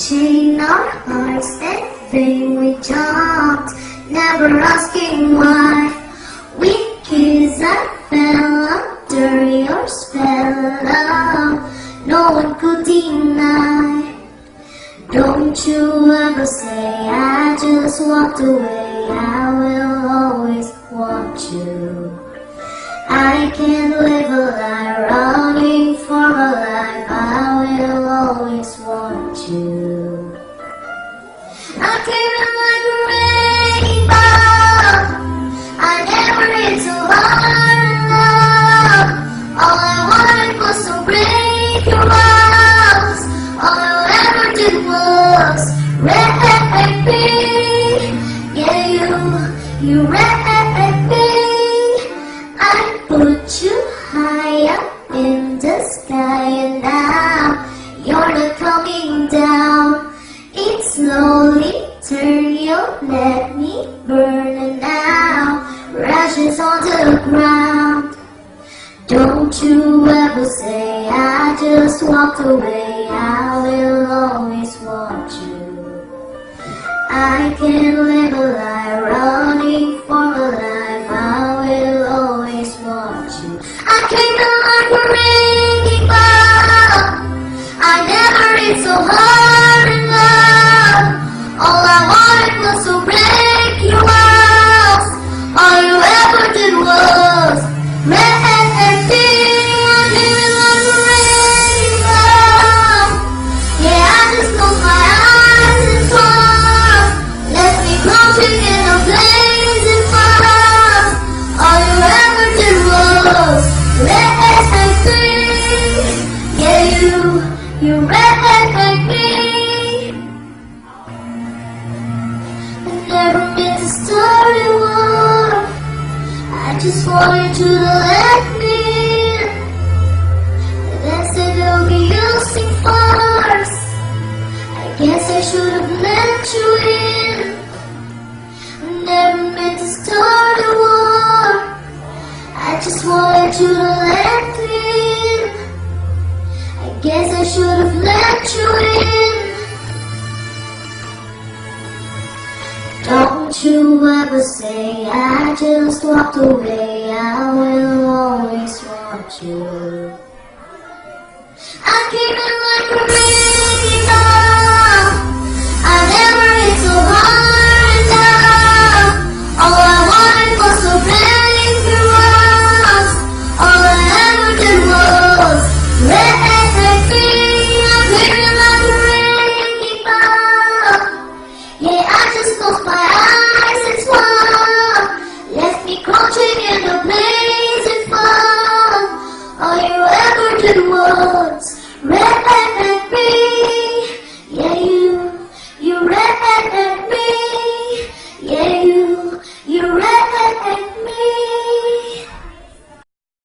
chain our hearts that thing we talked, never asking why. We kissed, I fell under your spell, no one could deny. Don't you ever say I just walked away, I will always want you. I can't live a life running for a life, I will always want you. I came in like a rainbow, I never hit so hard enough. All I wanted was to break your walls, all I ever did was wreck me. Yeah, you wrecked me. I put you high up in the sky, and now you're not coming down. It slowly turn, you let me burn, and now ashes on the ground. Don't you ever say I just walked away, I will always want you. I can't live a life running for a life, I will always want you. I came in like a rainbow, I never hit so hard enough. All I wanted was to break your walls, all you ever did was wreck me. I came in like a rainbow, yeah, I just closed my eyes and thought, left me floating in a blazing fire. All you ever did was wreck me. Yeah, you wrecked me. I never meant to start a war, I just wanted you to let me in. Then said, okay, you'll sing first, I guess I should have let you in. I never meant to start a war, I just wanted you to let me in. I guess I should have let you in. Don't you ever say I just walked away, I will always want you. I came in like a